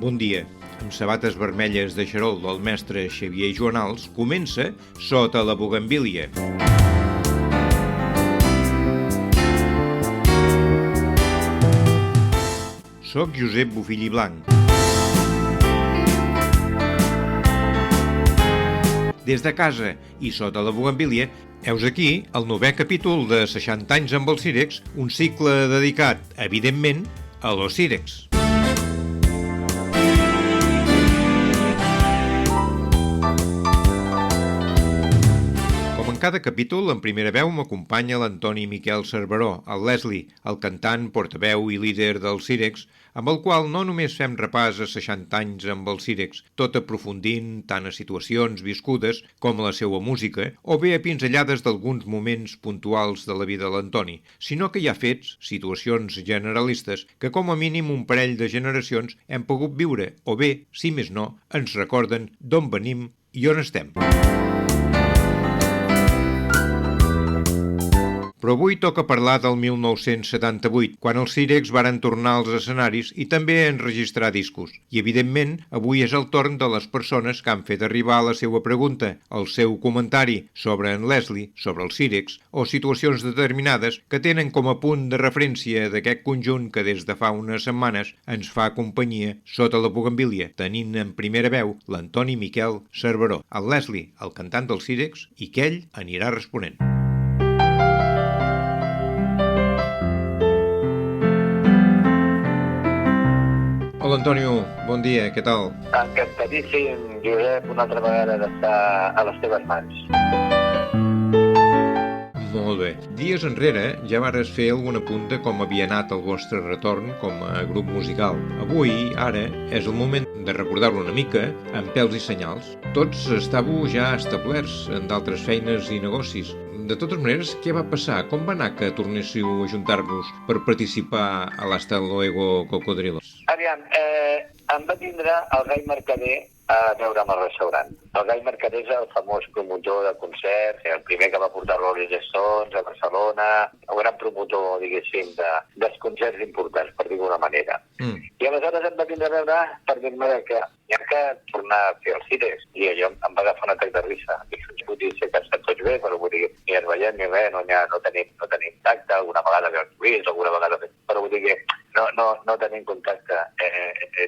Bon dia. Amb sabates vermelles de xarol del mestre Xavier Joanals comença Sota la Bugambília. Soc Josep Bofill i Blanc. Des de casa i sota la Bugambília, heus aquí el 9è capítol de 60 anys amb els Cirex, un cicle dedicat, evidentment, a los Cirex. Cada capítol, en primera veu, m'acompanya l'Antoni Miquel Cerveró, el Leslie, el cantant, portaveu i líder dels Cirex, amb el qual no només fem repàs a 60 anys amb els Cirex, tot aprofundint tant a situacions viscudes com a la seua música, o bé a pinzellades d'alguns moments puntuals de la vida de l'Antoni, sinó que hi ha fets, situacions generalistes, que com a mínim un parell de generacions hem pogut viure, o bé, si més no, ens recorden d'on venim i on estem. Però avui toca parlar del 1978, quan els Cirex varen tornar als escenaris i també enregistrar discos. I, evidentment, avui és el torn de les persones que han fet arribar la seva pregunta, el seu comentari sobre en Leslie, sobre els Cirex, o situacions determinades que tenen com a punt de referència d'aquest conjunt que des de fa unes setmanes ens fa companyia sota la Bugambília, tenint en primera veu l'Antoni Miquel Cerveró, el Leslie, el cantant dels Cirex, i que ell anirà responent. Hola, Antonio, bon dia, què tal? Encantadíssim, Josep, una altra vegada d'estar a les teves mans. Molt bé. Dies enrere ja vares fer algun apunt de com havia anat el vostre retorn com a grup musical. Avui, ara, és el moment de recordar-lo una mica amb pèls i senyals. Tots estàveu ja establerts en d'altres feines i negocis. De totes maneres, què va passar? Com va anar que tornéssiu a juntar-vos per participar a l'Hasta Luego Cocodrilos? Aviam, em va tindre el Gai Mercader a veure amb el restaurant. El Gai Mercader és el famós promotor de concerts, el primer que va portar Rolling Stones a Barcelona, el gran promotor, diguéssim, dels concerts importants, per dir-ho d'una manera. I aleshores em va tindre a veure per dir-me que hi ha que tornar a fer els Cirex. I allò em va agafar un atac de risa. I vull dir, sé que estan tots bé, però vull dir, ni ens veiem ni res, no tenim tacte, alguna vegada ve el Lluís, alguna vegada però vull dir que no tenim contacte.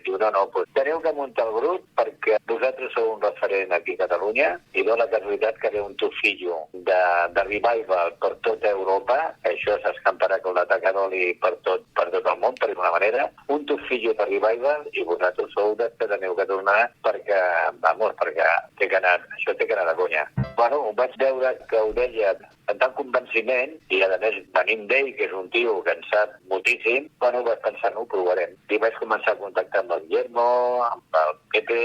Diu, doncs teniu que muntar el grup perquè vosaltres sou un referent aquí a Catalunya i dona la casualitat que ve un tufillo de revival per tota Europa, això s'escamparà com l'atac d'oli per tot el món, per d'una manera, un tufillo de revival i vosaltres sou que teniu que tornar perquè això té que anar de conya. Bueno, ho vaig veure que ho deia amb tant convenciment, i a més venim d'ell, que és un tio que en sap moltíssim, bueno, vaig pensar, ho provarem. I vaig començar a contactar amb el Guillermo, amb el Pepe,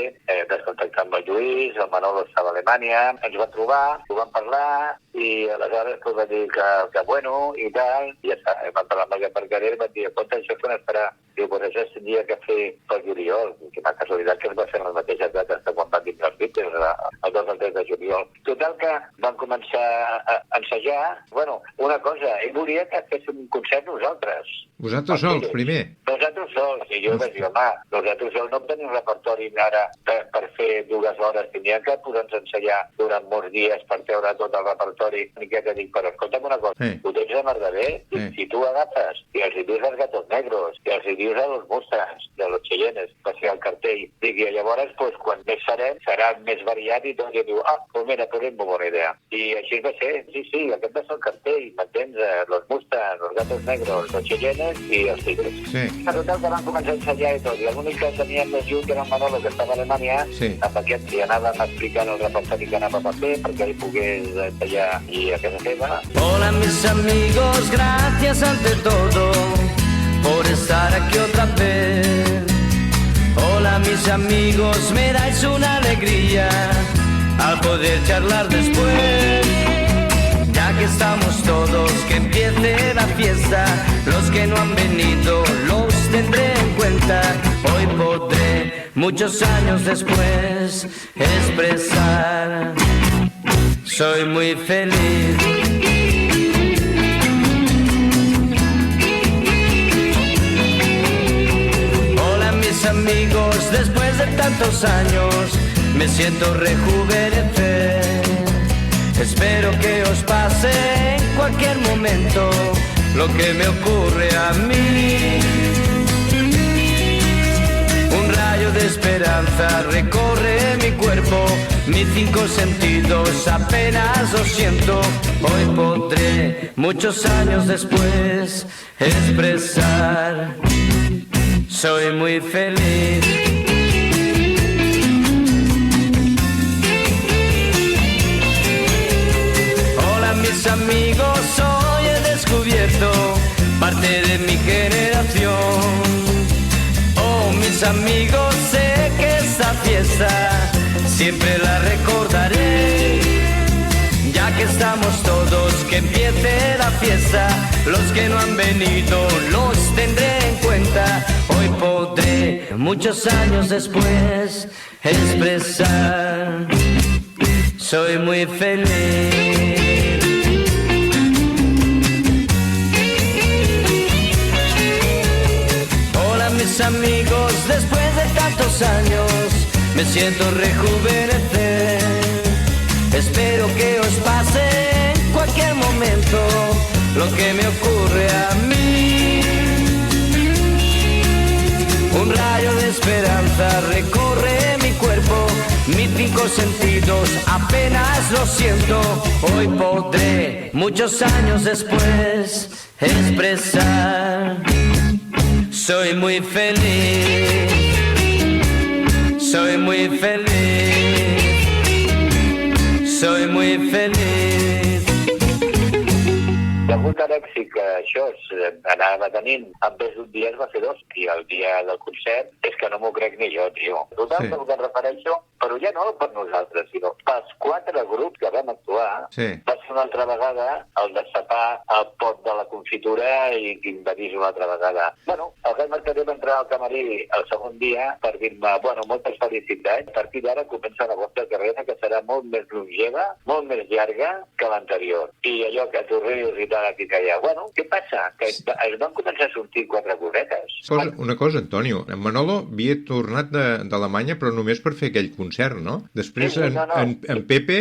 vaig contactar amb el Lluís, el Manolo estava a Alemanya, ens va trobar, ho vam parlar, i aleshores va dir que bueno, i tal, i ja està, vam parlar amb el Mercader, vam dir, escolta, això quan es farà? Diu, doncs això es tindria que fer pel juliol, que m'ha casualitat que es va fer en les mateixes dates que quan van dir els Beatles, el 2 al 3 de juliol. Total que van començar a ensejar, bueno, una cosa, ell volia que féssim un concert nosaltres. Vosaltres sols, primer? Nosaltres sols, i jo vaig dir, home, nosaltres sols no tenim repertori ara per fer 2 hores, tindríem que posar-nos a ensenyar durant molts dies per treure tot el repertori, i què te dic, però escolta'm una cosa, ho tens de merda bé, si tu agafes i els dius als Gatos Negros, i els dius a los Mustangs, de los Cheyennes, va ser el cartell, i llavors, quan més serem, serà més variat i tot, i diu, doncs mira, però és molt bona idea. I així va ser, sí, aquest va ser el cartell, m'entens? Los Mustangs, los Gatos Negros, los Cheyennes i els Tigres. Sí. Total que van començar a ensenyar i tot, i l'únic que teníem més lluny era el Manolo, que estava a Alemanya, amb aquest i anàvem explicant el repertori que anàvem a fer perquè ell pogués tallar i a casa seva. Hola mis amigos, gracias ante todo por estar aquí otra vez. Hola mis amigos, me dais una alegría al poder charlar después. Ya que estamos todos, que empiece la fiesta. Los que no han venido los tendré en cuenta. Hoy podré, muchos años después, expresar: soy muy feliz. Hola mis amigos, después de tantos años, me siento rejuvenecer. Espero que os pase en cualquier momento lo que me ocurre a mí. Un rayo de esperanza recorre mi cuerpo, mis 5 sentidos apenas lo siento. Hoy podré, muchos años después, expresar: soy muy feliz. Hola mis amigos, hoy he descubierto parte de mi generación. Oh mis amigos, sé que esta fiesta siempre la recordaré. Ya que estamos todos, que empiece la fiesta. Los que no han venido los tendré en cuenta. Hoy podré, muchos años después, expresar: soy muy feliz. Hola mis amigos, después de tantos años, me siento rejuvenecer. Espero que os pase en cualquier momento lo que me ocurre a mí. Un rayo de esperanza recorre mi cuerpo, mis 5 sentidos apenas lo siento. Hoy podré, muchos años después, expresar: soy muy feliz. Soy muy feliz. Soy muy feliz. Degut a l'èxit que això anava tenint, en vez d'un dia es va fer 2, i el dia del concert és que no m'ho crec ni jo, tio. Total, sí. Que em refereixo, però ja no per nosaltres, sinó pels 4 grups que vam actuar, sí. Va ser una altra vegada el destapar el pot de la confitura i invadir una altra vegada. Bueno, el Gai Mercader va entrar al camarí el segon dia per dir-me, bueno, moltes felicitats, a partir d'ara comença la vostra carrera que serà molt més longeva, molt més llarga que l'anterior. I allò que tu rius i tal, aquí que ja, bueno, què passa? Que es van començar a sortir 4 cosetes. Una cosa, Antonio, en Manolo havia tornat d'Alemanya però només per fer aquell concert, no? Després sí, en Pepe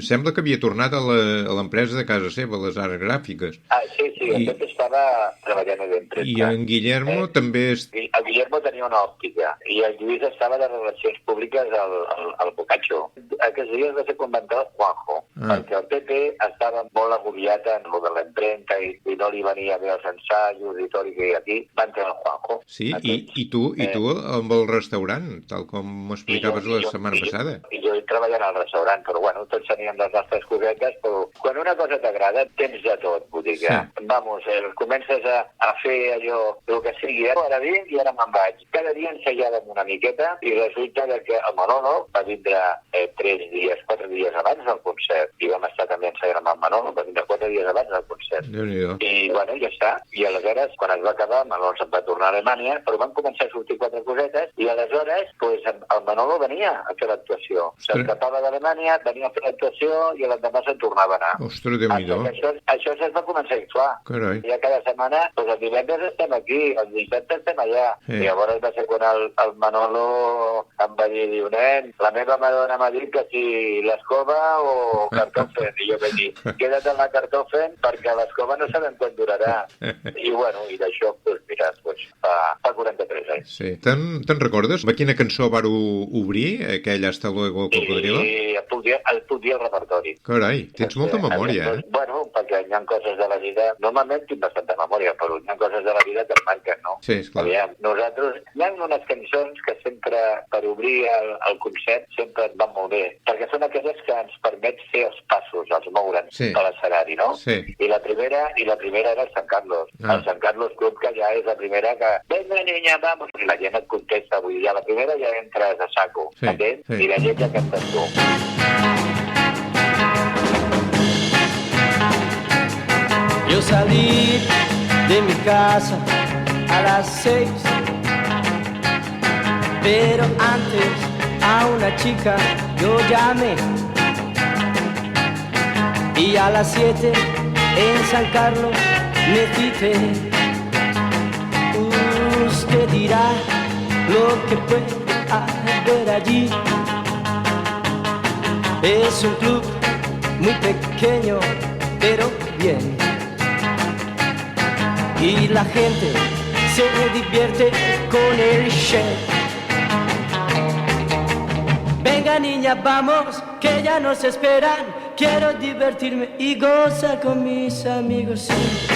sembla que havia tornat a l'empresa de casa seva, les arts gràfiques. Ah, sí, en Pepe estava treballant a l'empresa. I en Guillermo també... El Guillermo tenia una òptica i el Lluís estava de relacions públiques al Boccaccio. Aquests dies va ser quan va entrar el Juanjo, perquè el Pepe estava molt agobiat en lo de la imprenta i no li venia bé els ensaios i tot, i aquí va entrar el Juanjo. Sí, i tu amb el restaurant, tal com m'explicaves la setmana passada. I jo treballant al restaurant, però bueno, tots teníem les nostres cosetes, però quan una cosa t'agrada, tens de tot, vull dir que, vamos, comences a fer allò, el que sigui, ara vinc i ara me'n vaig. Cada dia ensaiàvem una miqueta i resulta que el Manolo va vindre 4 dies abans del concert, i vam estar també ensaiant amb el Manolo, va vindre 4 dies abans del concert. I bueno, ja està. I aleshores, quan es va acabar, el Manolo se'n va tornar a Alemanya, però van començar a sortir 4 cosetes, i aleshores, pues, el Manolo venia a fer l'actuació. S'escapava d'Alemanya, venia a fer l'actuació, i l'endemà se'n tornava a anar. Ostres, Déu-n'hi-do. Això es va començar a actuar. Carai. Ja cada setmana, pues, el divendres estem aquí, el dissabte estem allà. I llavors va ser quan el Manolo em va dir, nen, la meva madona m'ha dit que si l'escova o cartofen. I jo vaig dir, queda't en la cartofen perquè l'escova no sabem quan durarà. I bueno, i d'això, pues, mira, fa 43 anys. Sí. Te'n recordes? A quina cançó vau obrir, aquell Hasta luego, cocodrilo? Sí, el puc dir el repertori. Carai, tens molta memòria, Bueno, perquè hi ha coses de la vida, normalment tinc bastanta memòria, però hi ha coses de la vida que em marquen, no? Sí, esclar. Nosaltres, hi ha unes cançons que sempre, per obrir el concert, sempre van molt bé, perquè són aquelles que ens permet fer els passos, els moure'ns a l'escenari, no? Sí. I la primera era el San Carlos. El San Carlos Club, que ja és la primera que... Venga, niña, vamos! I la gent et contesta, vull dir, a la primera ja entres a saco, entens? I la gent ja cantes tu. Yo salí de mi casa a las 6, pero antes a una chica yo llamé, y a las 7 en San Carlos me cité. Usted dirá lo que puede haber allí. Es un club muy pequeño, pero bien. Y la gente se divierte con el chef. Venga niña, vamos, que ya nos esperan. Quiero divertirme y gozar con mis amigos, sí.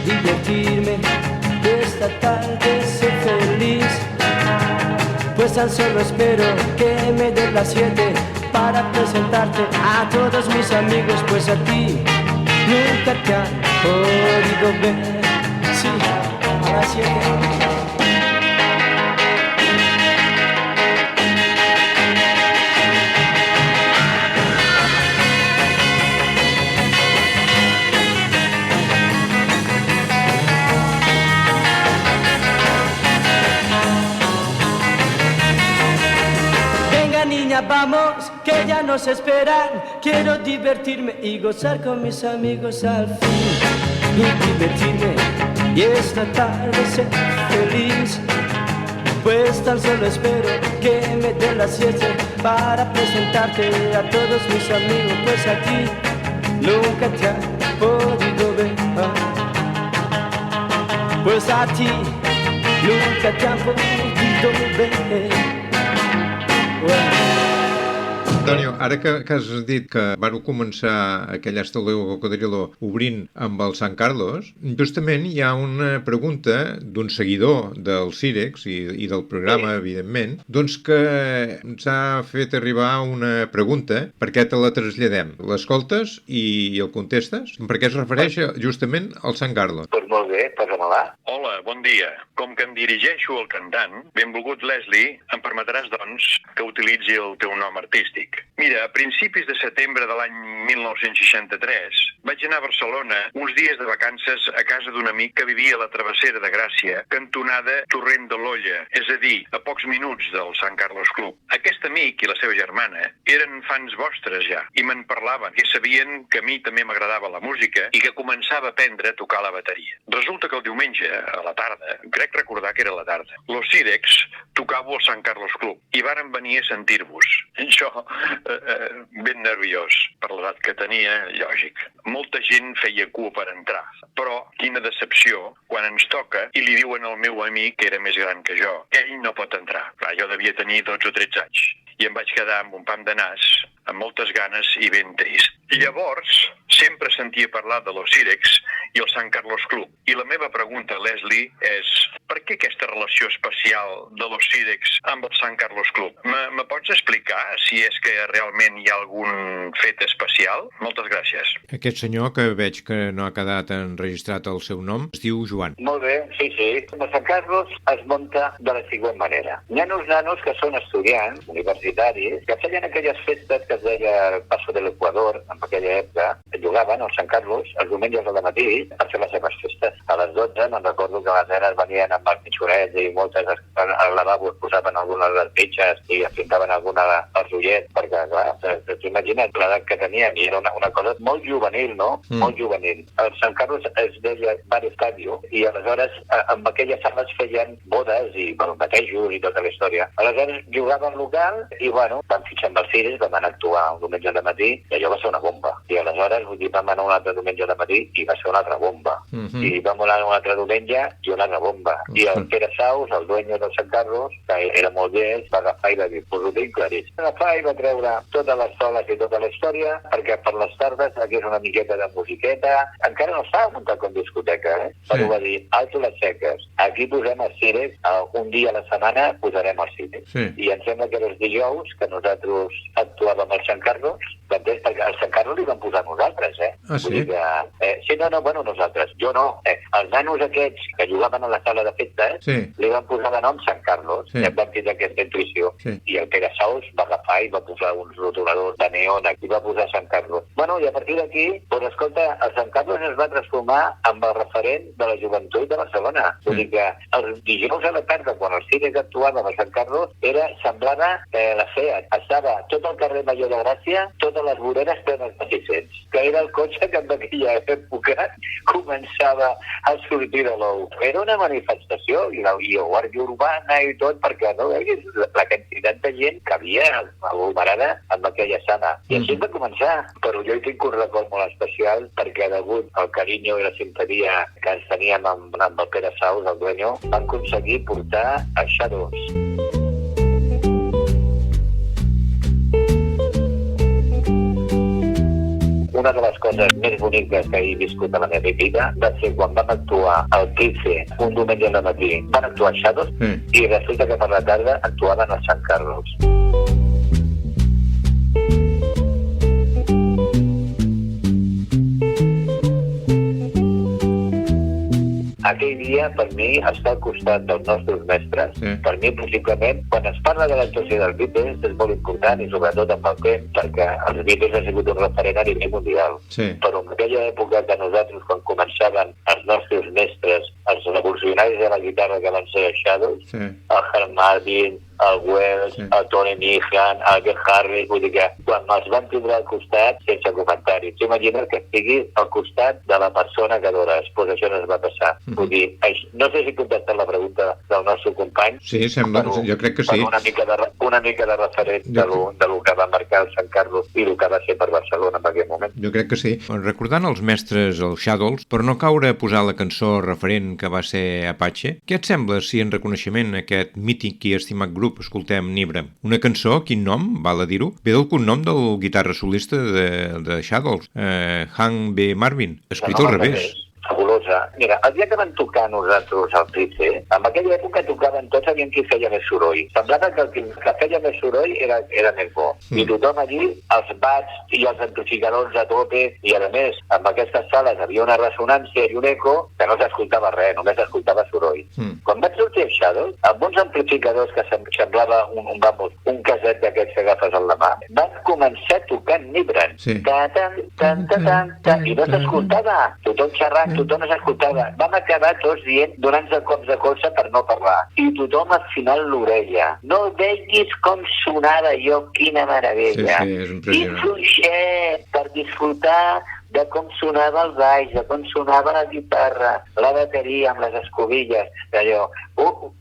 Divertirme esta tarde, ser feliz. Pues tan solo espero que me den las 7 para presentarte a todos mis amigos. Pues a ti nunca te han podido ver. Sí, a las 7. Vamos, que ya nos esperan. Quiero divertirme y gozar con mis amigos al fin. Y divertirme y esta tarde ser feliz. Pues tan solo espero que me den las 7 para presentarte a todos mis amigos. Pues a ti nunca te han podido ver. Pues a ti nunca te han podido ver. Antonio, ara que has dit que vau començar aquell Hostalero Cocodrilo obrint amb el Sant Carlos, justament hi ha una pregunta d'un seguidor del Cirex i del programa, evidentment, doncs que ens ha fet arribar una pregunta perquè te la traslladem. L'escoltes i el contestes? Perquè es refereix justament al Sant Carlos. Doncs molt bé, posa-me-la. Hola, bon dia. Com que em dirigeixo al cantant, benvolgut Leslie, em permetràs, doncs, que utilitzi el teu nom artístic. Mira, a principis de setembre de l'any 1963 vaig anar a Barcelona uns dies de vacances a casa d'un amic que vivia a la Travessera de Gràcia, cantonada Torrent de l'Olla, és a dir, a pocs minuts del Sant Carlos Club. Aquest amic i la seva germana eren fans vostres ja i me'n parlaven i sabien que a mi també m'agradava la música i que començava a aprendre a tocar la bateria. Resulta que el diumenge, a la tarda, crec recordar que era la tarda, los Cirex tocàveu al Sant Carlos Club i varen venir a sentir-vos. Jo, ben nerviós, per l'edat que tenia, lògic. Molta gent feia cua per entrar, però quina decepció quan ens toca i li diuen al meu amic, que era més gran que jo, que ell no pot entrar. Clar, jo devia tenir 12 o 13 anys i em vaig quedar amb un pam de nas, amb moltes ganes i ben trist. Llavors, sempre sentia parlar de los Cirex i el Sant Carlos Club. I la meva pregunta, Leslie, és per què aquesta relació especial de los Cirex amb el Sant Carlos Club? Me pots explicar si és que realment hi ha algun fet especial? Moltes gràcies. Aquest senyor, que veig que no ha quedat enregistrat el seu nom, es diu Joan. Molt bé, sí. El Sant Carlos es munta de la següent manera. Hi ha uns nanos que són estudiants universitaris que feien aquelles festes que es deia Paso de l'Equador, en aquella època, jugaven al Sant Carlos els diumenges al matí per fer les seves festes. A les 12 me'n recordo que les nenes venien amb els mitjorets i moltes al lavabo es posaven algunes de les pitxes i es pintaven alguna als ullets, perquè, clar, t'imagines l'edat que teníem i era una cosa molt juvenil, no? Molt juvenil. El Sant Carlos es deia Bar Estadio i aleshores amb aquelles sales feien bodes i batejos i tota la història. Aleshores jugaven local i, bueno, vam fitxar amb els Cirex, vam anar a actuar un diumenge de matí i allò va ser una bomba. I aleshores, vull dir, vam anar un altre diumenge de matí i va ser una altra bomba. I vam anar un altre diumenge i una altra bomba. I el Pere Saus, el dueño del Sant Carlos, que era molt llest, va agafar i va dir, pues ho tinc claríssim. Va agafar i va treure totes les soles i tota la història, perquè per les tardes aquí és una miqueta de musiqueta. Encara no estava muntat com discoteca, però va dir, alto les seques. Aquí posem els Cirex, un dia a la setmana posarem els Cirex. I em sembla que era els dijous que nosaltres actuàvem al Sant Carlos, perquè al Sant Carlos li vam posar nosaltres, Ah, sí? Vull dir que, sí, bueno, nosaltres. Jo no. Els nanos aquests que jugaven a la sala de festes li van posar de nom Sant Carlos. I em van tindre aquesta intuïció. I el Pere Saus va agafar i va posar uns rotuladors de neon i va posar Sant Carlos. Bueno, i a partir d'aquí, doncs escolta, el Sant Carlos es va transformar en el referent de la joventut de Barcelona. Vull dir que els dijous a la tarda, quan els Cirex actuaven a Sant Carlos, semblava la FEAT. Estava tot el carrer Major de Gràcia, tot totes les voreres plenes de 600, que era el cotxe que en aquella època començava a sortir de l'ou. Era una manifestació, i la guàrdia urbana i tot, perquè no veguis la quantitat de gent que havia aglomerada amb aquella sala. I així va començar, però jo hi tinc un record molt especial, perquè degut al carinyo i la simpatia que ens teníem amb el Pere Saus, el dueño, van aconseguir portar a Shadows. Una de les coses més boniques que he viscut a la meva vida va ser quan vam actuar al 15, un diumenge al matí. Van actuar a Shadows i resulta que per la tarda actuaven a Sant Carlos. Aquell dia, per mi, estar al costat dels nostres mestres, per mi, possiblement, quan es parla de l'actuació dels Beatles, és molt important, i sobretot amb el temps, perquè els Beatles han sigut un referent a nivell mundial. Però en aquella època que nosaltres, quan començaven els nostres mestres, els revolucionaris de la guitarra que van ser Shadows, el Herb Marvin, el Wells, el Tony Meehan, el Get Harris, vull dir que quan els van tindre al costat, sense comentaris. T'imagines que estiguis al costat de la persona que adores, doncs això no es va passar. Vull dir, no sé si he contestat la pregunta del nostre company. Sí, sembla, jo crec que sí. Una mica de referent de lo que va marcar el Sant Carlos i el que va ser per Barcelona en aquell moment. Jo crec que sí. Recordant els mestres, els Shadows, per no caure a posar la cançó referent que va ser Apache, què et sembla si en reconeixement a aquest mític i estimat grup escoltem Nibra? Una cançó, quin nom, val a dir-ho? Ve del cognom del guitarra solista de Shadows, Hank B. Marvin, escrit al revés. Fabulosa. Mira, el dia que van tocar nosaltres al Trice, en aquella època tocaven tots, aviam qui feia més soroll. Semblava que el que feia més soroll era més bo. I tothom allí, els bats i els amplificadors a tope, i a més, en aquestes sales havia una ressonància i un eco que no s'escoltava res, només s'escoltava soroll. Quan vaig sortir a Shadows, amb uns amplificadors que semblava un caset d'aquests que agafes en la mà, van començar tocant Nibran. I no s'escoltava. Tothom xerrant, tothom no s'escoltava. Vam acabar tots donant-nos cops de colze per no parlar. I tothom al final l'orella. No veiguis com sonava jo, quina meravella. Sí, és impressionant. I fluixet per disfrutar de com sonava el baix, de com sonava la guitarra, la bateria amb les escobilles, d'allò.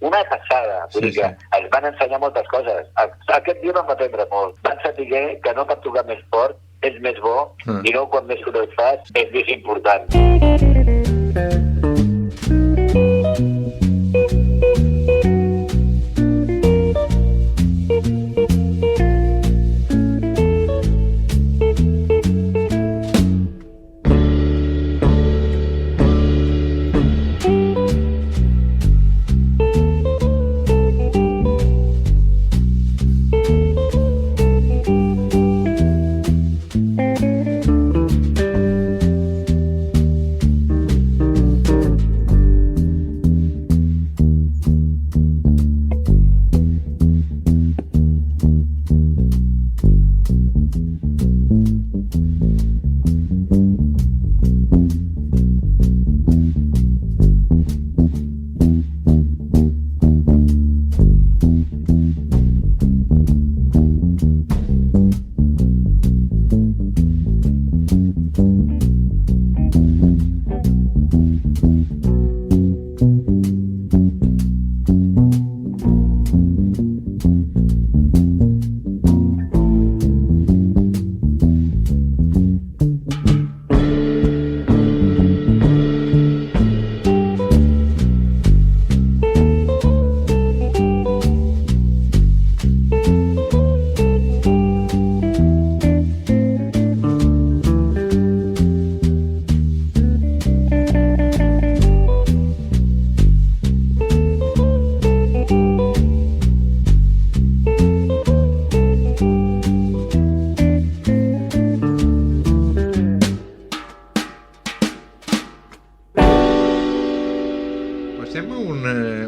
Una passada. Vull dir que ens van ensenyar moltes coses. Aquest dia vam aprendre molt. Van saber que no per tocar més fort és més bo, i no quan més soroll fas és més important.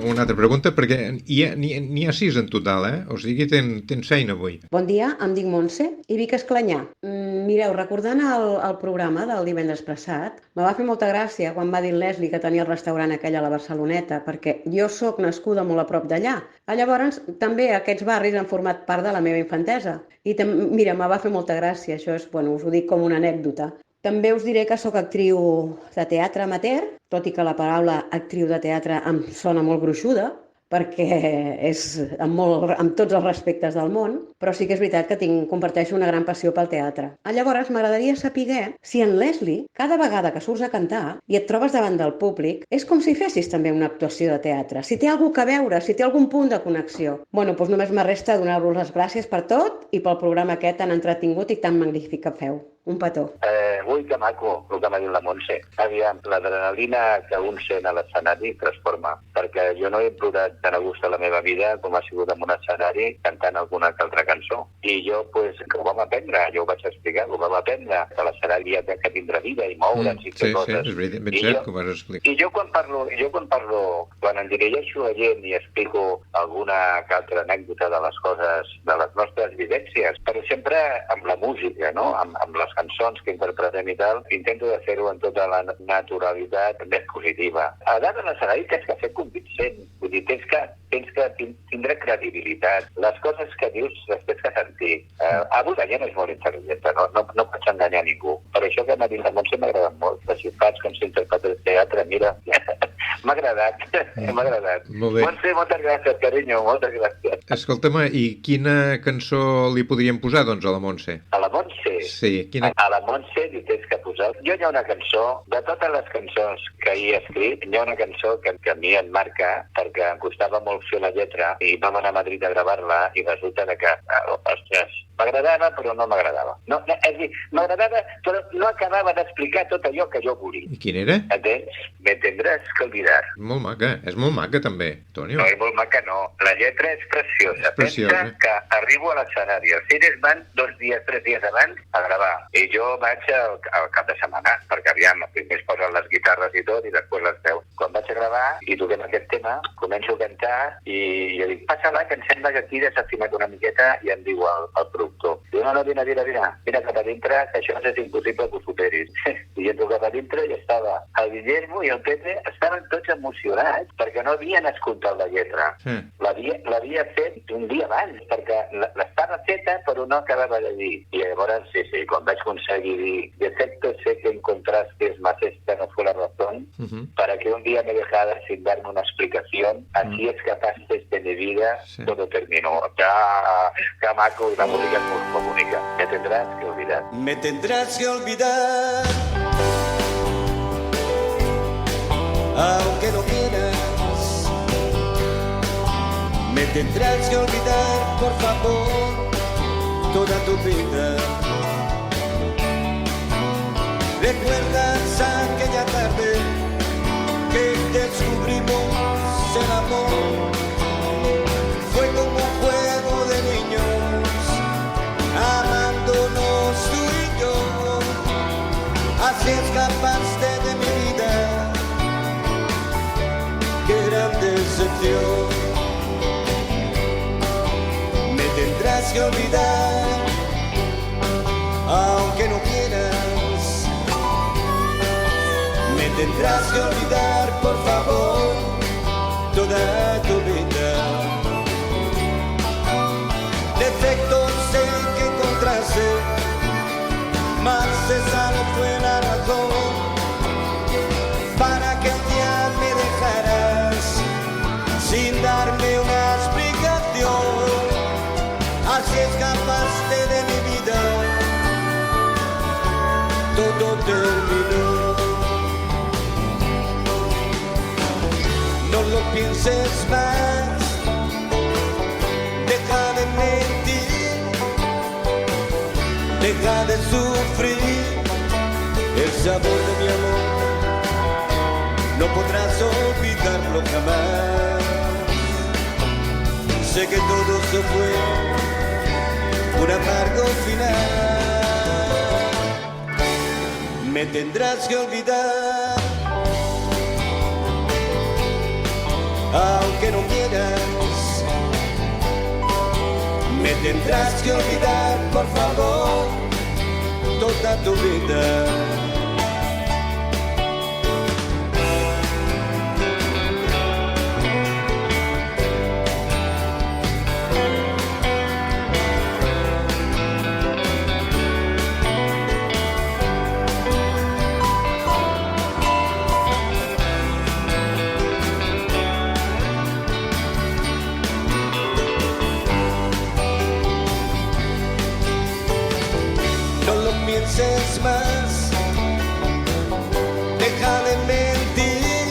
Una altra pregunta, perquè N'hi ha 6 en total, O sigui, tens feina avui. Bon dia, em dic Montse i Vic Esclanyà. Mireu, recordant el programa del divendres passat, me va fer molta gràcia quan va dir Leslie que tenia el restaurant aquell a la Barceloneta, perquè jo sóc nascuda molt a prop d'allà. Llavors, també aquests barris han format part de la meva infantesa. I mira, me va fer molta gràcia, això és, us ho dic com una anècdota. També us diré que sóc actriu de teatre amateur, tot i que la paraula actriu de teatre em sona molt gruixuda, perquè és amb tots els respectes del món, però sí que és veritat que comparteixo una gran passió pel teatre. Llavors, m'agradaria saber si en Leslie, cada vegada que surts a cantar i et trobes davant del públic, és com si fessis també una actuació de teatre, si té alguna cosa a veure, si té algun punt de connexió. Doncs només me resta donar-vos les gràcies per tot i pel programa aquest tan entretingut i tan magnífic que feu. Un petó. Ui, que maco, el que m'ha dit la Montse. Aviam, l'adrenalina que un sent a l'escenari transforma, perquè jo no he plorat tan a gust a la meva vida com ha sigut en un escenari cantant alguna que altra cançó. I jo, que ho vam aprendre, jo ho vaig explicar, ho vam aprendre, que l'escenari ha de tindre vida i moure'ns i fer coses. Sí, és veritat, ben cert que ho vas explicar. I jo quan em dirigeixo a gent i explico alguna que altra anècdota de les coses, de les nostres vivències, però sempre amb la música, no? Amb les cançons que interpretem i tal, intento de fer-ho en tota la naturalitat més positiva. A dalt de l'escenari tens que ser convincent, vull dir, tens que tindre credibilitat. Les coses que dius les tens que sentir. Avui la gent és molt intel·ligent, no pots enganyar ningú. Per això que m'ha dit la Montse m'ha agradat molt. Les ciutats, com s'interpreta el teatre, mira, m'ha agradat. Molt bé. Montse, moltes gràcies, carinyo, moltes gràcies. Escolta'm, i quina cançó li podríem posar, doncs, a la Montse? A la Montse? Sí, A la Montse li tens que posar... Jo hi ha una cançó, de totes les cançons que hi he escrit, hi ha una cançó que a mi em marca perquè em costava molt fer la lletra i vam anar a Madrid a gravar-la i resulta que, ostres, m'agradava però no m'agradava. No, és a dir, m'agradava però no acabava d'explicar tot allò que jo volia. I quin era? Entens? Me tendrás que olvidar. Molt maca, és molt maca també, Tonio. No, és molt maca no. La lletra és preciosa. És preciosa. Pensa que arribo a l'escenari. Els Cires van 2 dies, 3 dies abans a gravar. I jo vaig al cap de setmana, perquè aviam, primer es posen les guitarres i tot, i després les veus. Quan vaig a gravar i toquem aquest tema, començo a cantar i jo dic, passa-la, que em sembla que aquí desafinat una miqueta, i em diu el productor. Diu, no, vine cap a dintre, que això és impossible que ho superis. I entro cap a dintre i estava el Guillermo i el Pepe, estaven tots emocionats perquè no havien escoltat la lletra. Sí. L'havia fet un dia abans, perquè l'estava feta però no acabava de dir. I llavors, sí, quan vaig aconseguir dir, de efecto sé que encontraste más esta no fue la razón, para que un día me dejaras sin darme una explicación, así es capaz de mi vida, todo terminó. Que maco, i la música es molt comunica. Me tendrás que olvidar. Me tendrás que olvidar, aunque no quieras. Me tendrás que olvidar, por favor, toda tu vida. ¿Recuerdas aquella tarde que descubrimos el amor? Fue como un juego de niños, amándonos tú y yo. Así escapaste de mi vida, qué gran decepción. Me tendrás que olvidar, aunque no quieras. Me tendrás que olvidar, por favor, toda tu vida. Defectos sé que encontraste, mas esa no fue la razón para que un día me dejaras sin darme una explicación. Así escapaste de mi vida, todo terminó. No lo pienses más, deja de mentir, deja de sufrir el sabor de mi amor. No podrás olvidarlo jamás. Sé que todo se fue un amargo final. Me tendrás que olvidar, aunque no quieras. tendrás que olvidar, por favor, toda tu vida. Pienses más, deja de mentir,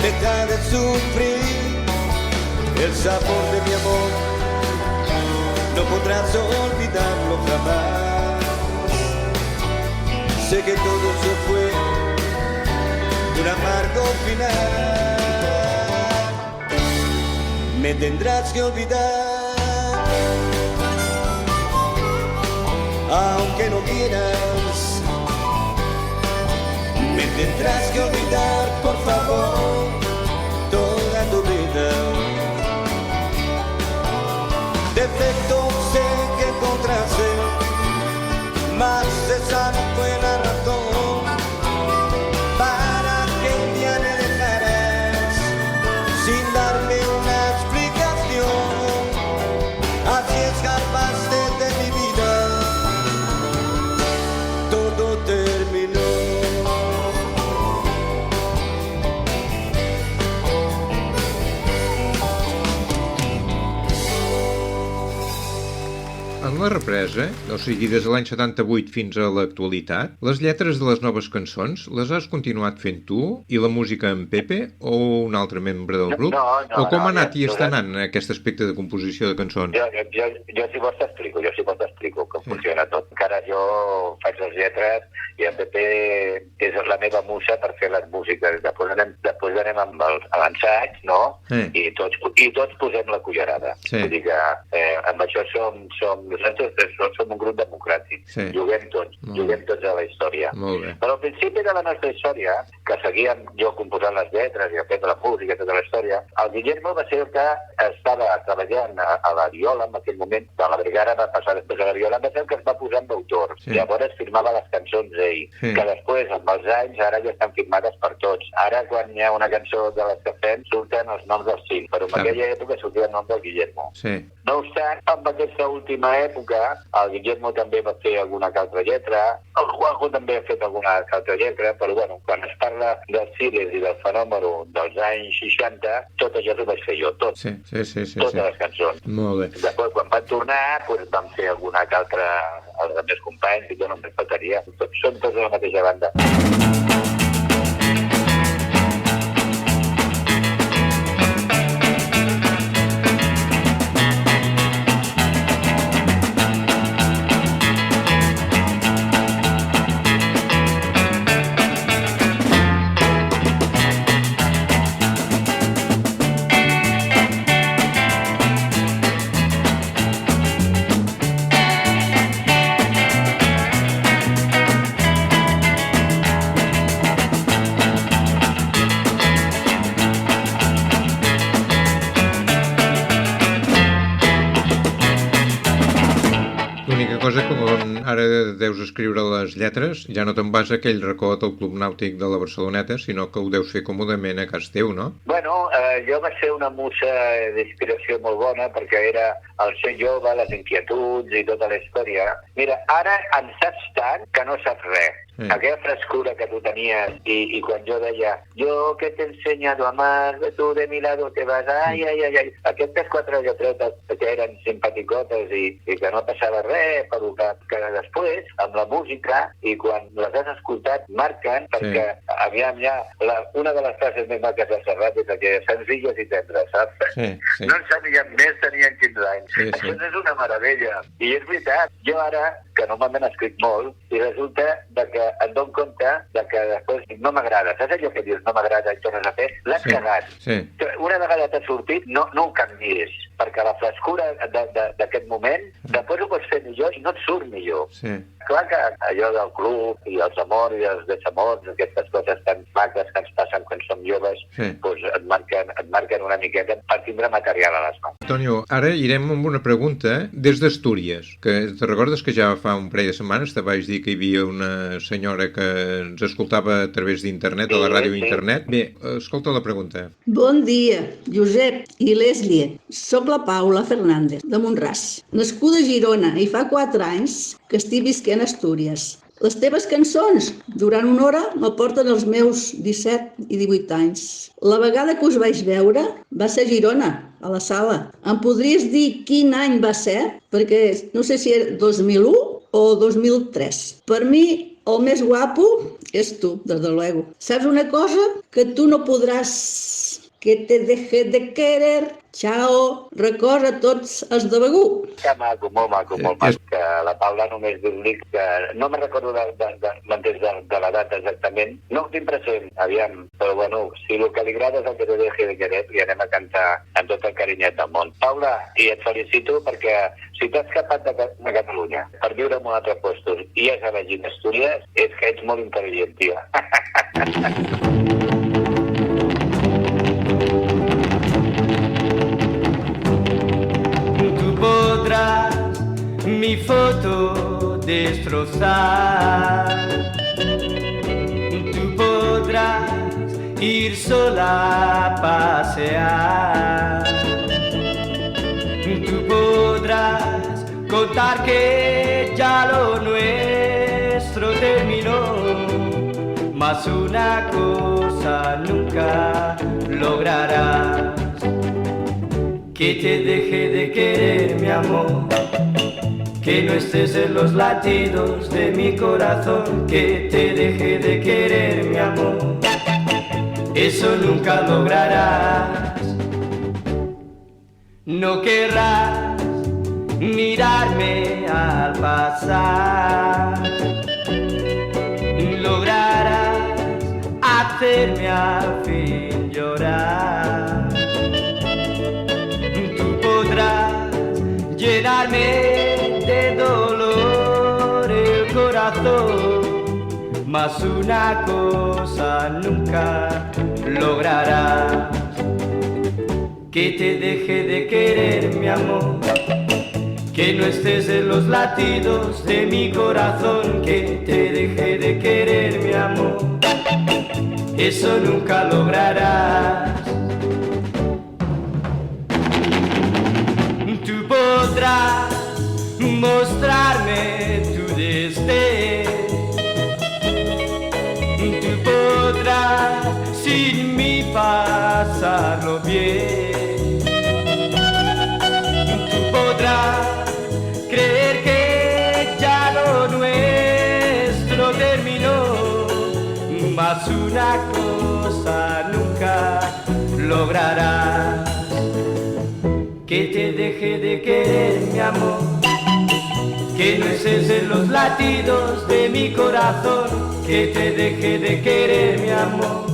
deja de sufrir el sabor de mi amor, no podrás olvidarlo jamás. Sé que todo se fue, un amargo final, me tendrás que olvidar. Aunque no quieras, me tendrás que olvidar, por favor, toda tu vida. Defectos sé que encontraste, mas esa no fue la razón para que un día me dejaras sin darme una explicación. Así escapaste de mi vida, todo terminó. En la represa, o sigui, des de l'any 78 fins a l'actualitat, les lletres de les noves cançons les has continuat fent tu i la música en Pepe o un altre membre del grup? O com ha anat i està anant aquest aspecte de composició de cançons? Jo si vols t'explico com funciona tot. Encara jo faig les lletres i en Pepe és la meva musa per fer les músiques. Després anem amb l'ensaig, no? I tots posem la cullerada. Vull dir que amb això nosaltres som un grup democràtic. Juguem tots a la història. Però al principi de la nostra història, que seguíem jo composant les lletres i fent la música i tota la història, el Guillermo va ser el que estava treballant a la viola en aquell moment, de la brigada va passar després a la viola, va ser el que es va posar amb autor. Llavors firmava les cançons ell, que després, amb els anys, ara ja estan firmades per tots. Ara, quan hi ha una cançó de les que fem, surten els noms dels 5, però en aquella època sortia el nom del Guillermo. No obstant, en aquesta última època, el Guillermo també va fer alguna altra lletra, el Juanjo també ha fet alguna altra lletra, però bueno, quan es parla dels Cires i del fenòmeno dels anys 60, tot això ho vaig fer jo, tot. Totes les cançons. Molt bé. Després, quan van tornar, vam fer alguna altra, els meus companys, i jo no em faltaria. Són tots de la mateixa banda. cosa que quan ara deus escriure les lletres ja no te'n vas a aquell racó del Club Nàutic de la Barceloneta, sinó que ho deus fer còmodament a casa teu, no? Bueno, jo vaig ser una musa d'inspiració molt bona perquè era el ser jove, les inquietuds i tota la història. Mira, ara en saps tant que no saps res. Aquella frescura que tu tenies i quan jo deia yo que te he enseñado a amar, tú de mi lado te vas, ai, ai, ai, ai. Aquestes quatre lletretes que eren simpaticotes i que no passava res, però que després, amb la música, i quan les has escoltat, marquen, perquè aviam ja, una de les frases més maques de Serrat és aquella, senzilles i tendres, saps? No en sabíem més, tenien 15 anys. Això és una meravella. I és veritat, jo ara, que normalment escric molt, i resulta que em dono compte que després no m'agrada. Saps allò que dius no m'agrada i tornes a fer? L'has cagat. Una vegada t'ha sortit, no ho canvies, perquè la frescura d'aquest moment, després ho pots fer millor i no et surt millor. Clar que allò del club i els amors i els desamors, aquestes coses tan maques que ens passen quan som joves, doncs et marquen una miqueta per tindre material a les mans. Antonio, ara irem amb una pregunta des d'Astúries, que te recordes que ja fa un parell de setmanes te vaig dir que hi havia una senyora que ens escoltava a través d'internet, de la ràdio internet? Bé, escolta la pregunta. Bon dia, Josep i Leslie. Soc la Paula Fernández, de Mont-ras. Nascuda a Girona i fa 4 anys que estic visquent a Astúries. Les teves cançons, durant una hora, m'aporten els meus 17 i 18 anys. La vegada que us vaig veure va ser a Girona, a la sala. Em podries dir quin any va ser? Perquè no sé si era 2001 o 2003. Per mi, el més guapo és tu, des de luego. Saps una cosa? Que tu no podràs... Que te deje de querer. Ciao. Record a tots els de Begur. Que maco, molt maco. Que la Paula només dir-li que no me'n recordo de la data exactament. No ho tinc present, aviam. Però bueno, si el que li agrada és el que te deje de querer, i anem a cantar amb tot el carinyet del món. Paula, i et felicito perquè si t'has escapat de Catalunya per viure en un altre lloc i has elegit Astúries, és que ets molt intel·ligent, tia. Podrás mi foto destrozar, tú podrás ir sola a pasear, tú podrás contar que ya lo nuestro terminó, mas una cosa nunca lograrás. Que te deje de querer, mi amor, que no estés en los latidos de mi corazón, que te deje de querer, mi amor, eso nunca lograrás. No querrás mirarme al pasar, lograrás hacerme al fin llorar. Podrás llenarme de dolor el corazón, mas una cosa nunca lograrás. Que te deje de querer, mi amor, que no estés en los latidos de mi corazón, que te deje de querer, mi amor, eso nunca lograrás. Podrás mostrarme tu desdén, tú podrás sin mí pasarlo bien, tú podrás creer que ya lo nuestro terminó, mas una cosa nunca lograrás. Que te deje de querer, mi amor, que no estés en los latidos de mi corazón, que te deje de querer, mi amor,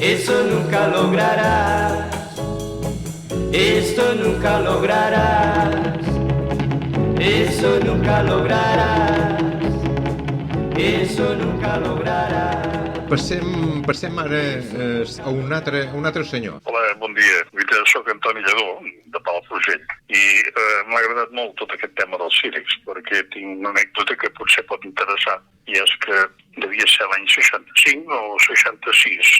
eso nunca lograrás, esto nunca lograrás, eso nunca lograrás, eso nunca lograrás. Passem ara a un altre senyor. Hola, bon dia. Soc Antoni Lledó, de Palafrugell, i m'ha agradat molt tot aquest tema dels círics, perquè tinc una anècdota que potser pot interessar, i és que devia ser l'any 65 o 66,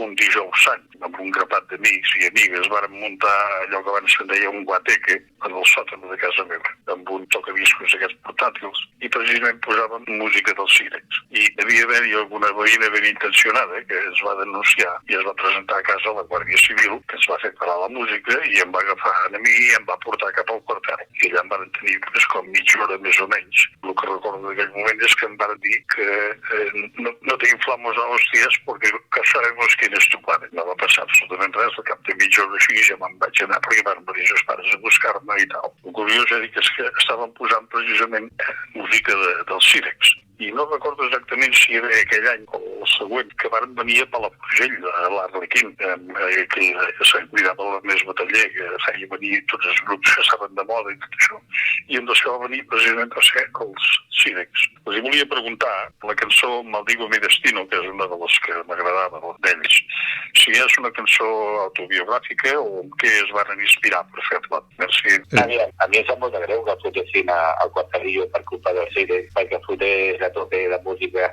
un dijous sant, amb un grapat d'amics i amigues vàrem muntar allò que abans se'n deia un guateque en el sòtan de casa meva, amb un tocadiscos d'aquests portàtils, i precisament posàvem música dels círics. I devia haver-hi alguna veïna ben intencionada que es va denunciar i es va presentar a casa la Guàrdia Civil, que es va fer parar la música i em va agafar a mi i em va portar cap al quartel. I allà em van tenir com mitja hora més o menys. El que recordo d'aquell moment és que em van dir que no te inflamos a hostias porque sabemos quién es tu padre. No va passar absolutament res, al cap de mitja hora així ja me'n vaig anar perquè van venir els pares a buscar-me i tal. El curiós és que estaven posant precisament música dels círics. I no recordo exactament si era aquell any o el següent, que van venir a Palafrugell, a l'Arlequín, que se'n cuidava l'Ernest Bataller, que feia venir tots els grups que estaven de moda i tot això. i en d'això va venir precisament a ser els Cirex. Els hi volia preguntar, la cançó Maldigo mi destino, que és una de les que m'agradava d'ells, si és una cançó autobiogràfica o en què es van inspirar per fer-la. Merci. A mi em sap molt de greu que fotessin al Cuartelillo per culpa del Cirex, perquè fotés a tope la música.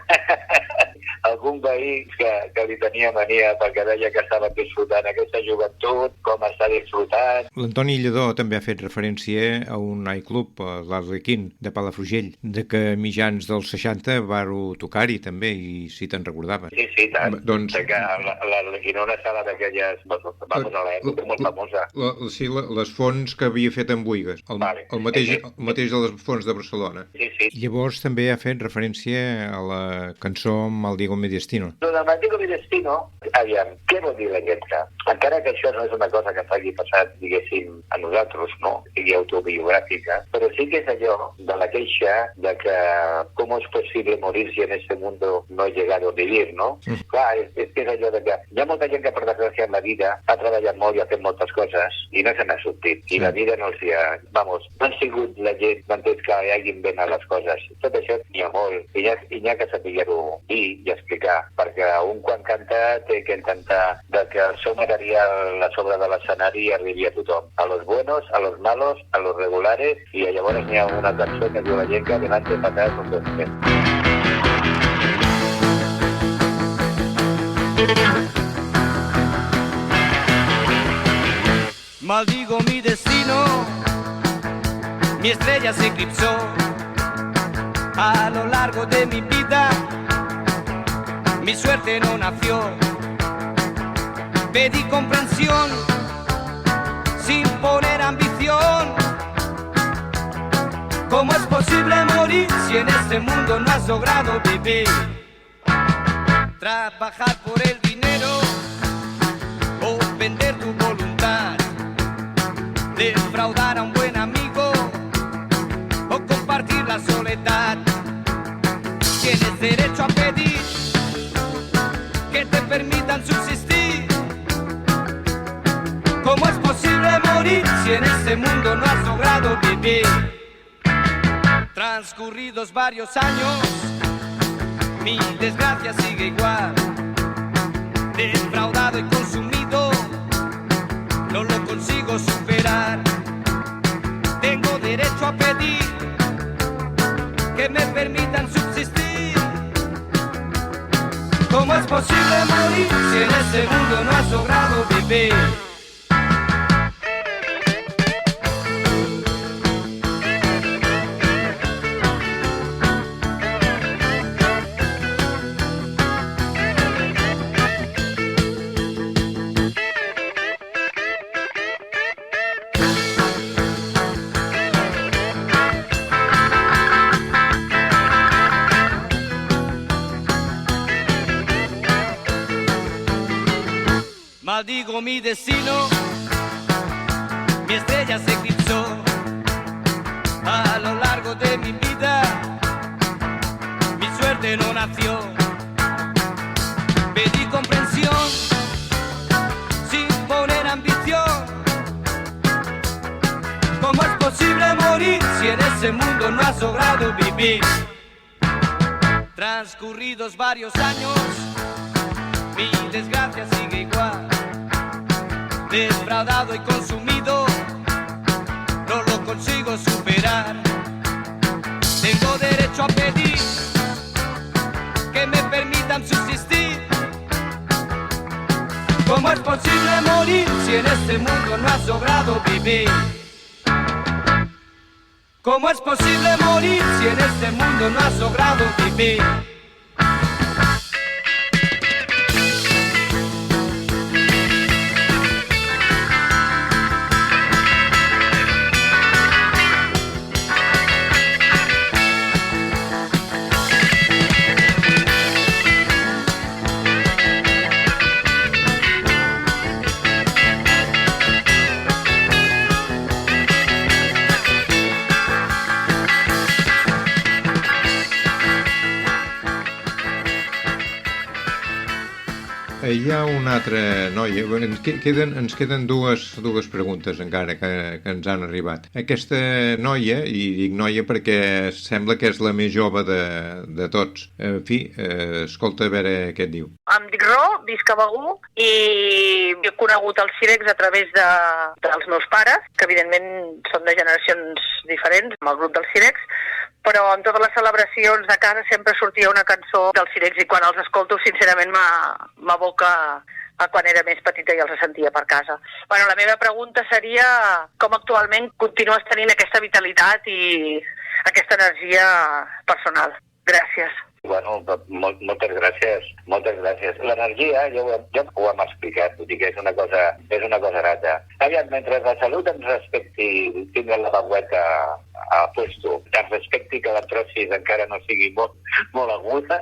Algun veí que li tenia mania perquè deia que estava disfrutant aquesta joventut, com està disfrutant. L'Antoni Lledó també ha fet referència a un nightclub, l'Arlequín, de Palafrugell, de que a mitjans dels 60 vau tocar-hi també, i si te'n recordaves. Sí, tant. Doncs... Que l'Arlequín era una sala d'aquelles, vamos a l'època, molt famosa. Sí, les fonts que havia fet en Buigas, el mateix de les fonts de Barcelona. Sí. Llavors també ha fet referència a la cançó Maldigo mi destino. Lo de Maldigo mi destino, aviam, què vol dir la lletra? Encara que això no és una cosa que s'hagi passat, diguéssim, a nosaltres, no? Sigui autobiogràfica, però sí que és allò de la queixa de que com és possible morir-se en este mundo no he llegado a vivir, no? Clar, és que és allò de que hi ha molta gent que per desgràcia en la vida ha treballat molt i ha fet moltes coses i no se n'ha sortit. I la vida no els hi ha... Vamos, no han sigut la gent d'entès que hagin ben a les coses. Tot això n'hi ha molt i n'hi ha que saber-ho dir i explicar, perquè un quan canta té que intentar de que el seu material a sobre de l'escenari arribi a tothom. A los buenos, a los malos, a los regulares, i llavors n'hi ha una cançó que diu la gent que adelante patada con dos pies. Maldigo mi destino, mi estrella se eclipsó a lo largo de mi vida, mi suerte no nació. Pedí comprensión sin poner ambición. ¿Cómo es posible morir si en este mundo no has logrado vivir? Trabajar por el dinero o vender tu voluntad, defraudar a un buen amigo o compartir la soledad. Tienes derecho a pedir que te permitan subsistir. ¿Cómo es posible morir si en este mundo no has logrado vivir? Transcurridos varios años, mi desgracia sigue igual. Defraudado y consumido, no lo consigo superar. Tengo derecho a pedir que me permitan subsistir. ¿Cómo es posible morir si en este mundo no has logrado vivir? Maldigo mi destino, mi estrella se eclipsó a lo largo de mi vida, mi suerte no nació. Pedí comprensión sin poner ambición. ¿Cómo es posible morir si en ese mundo no has logrado vivir? Transcurridos varios años, mi desgracia sigue igual. Defraudado y consumido, no lo consigo superar. Tengo derecho a pedir que me permitan subsistir. ¿Cómo es posible morir si en este mundo no has logrado vivir? ¿Cómo es posible morir si en este mundo no has logrado vivir? Hi ha una altra noia. Ens queden dues preguntes encara que ens han arribat. Aquesta noia, i dic noia perquè sembla que és la més jove de tots. En fi, escolta a veure què et diu. Em dic Ro, visc a Begur i he conegut els Cirex a través dels meus pares, que evidentment són de generacions diferents, amb el grup dels Cirex, però en totes les celebracions de casa sempre sortia una cançó dels Cirex i quan els escolto sincerament m'aboca a quan era més petita i els sentia per casa. Bueno, la meva pregunta seria com actualment continues tenint aquesta vitalitat i aquesta energia personal. Gràcies. Bueno, moltes gràcies, moltes gràcies. L'energia, ja ho hem explicat, vull dir que és una cosa rata. Aviam, mentre la salut ens respecti, tindre la veueta a puesto, ens respecti que l'artrosis encara no sigui molt aguda,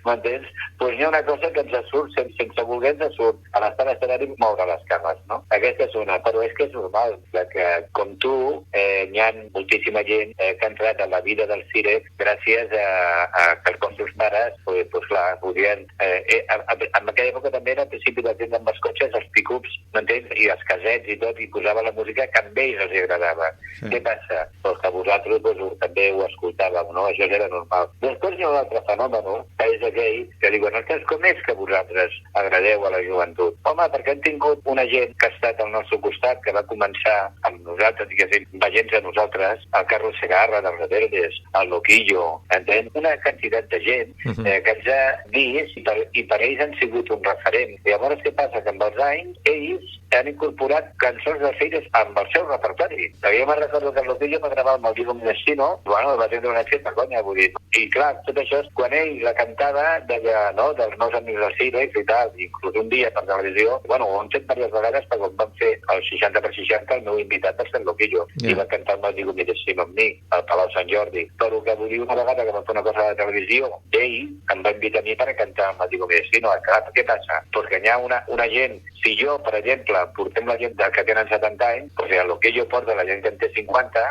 m'entens? Doncs hi ha una cosa que ens surt, sense voler ens surt, a l'estar a l'escenari moure les cames, no? Aquesta és una, però és que és normal, que com tu hi ha moltíssima gent que ha entrat a la vida del Cirex gràcies a que com seus pares, doncs clar, podien... en aquella època també era al principi de gent amb els cotxes, els pick-ups, m'entens? I els casets i tot, i posava la música que a ells els agradava. Sí. Què passa? Doncs que vosaltres també ho escoltàvem, no? Això era normal. Després hi ha un altre fenomen, que és aquell que diuen, ostres, com és que vosaltres agradeu a la joventut? Home, perquè hem tingut una gent que ha estat al nostre costat, que va començar amb nosaltres, diguéssim, veient a nosaltres, el Carlos Segarra, dels Reverdes, el Loquillo, entén? Una quantitat de gent que ens ha vist i per ells han sigut un referent. I llavors què passa? Que amb els anys ells han incorporat cançons dels Cirex amb el seu repertori. Perquè jo me'n recordo que el Loquillo va gravar el Maldito Mi Destino, bueno, va tindre una festa, conya, vull dir. I clar, tot això, quan ell la cantava, deia, no?, dels meus amics del Cirex i tal, inclús un dia per televisió, bueno, ho hem fet diverses vegades perquè quan vam fer el 60x60 el meu invitat va ser el Loquillo, i va cantar el Maldito Mi Destino amb mi, al Palau Sant Jordi. Però que vull dir, una vegada que vam fer una cosa a la televisió, ell em va invitar a mi per cantar el Maldito Mi Destino. Clar, què passa? Perquè hi ha una gent, si jo, per exemple, portem la gent que tenen 70 anys, doncs el que jo porto la gent que en té 50,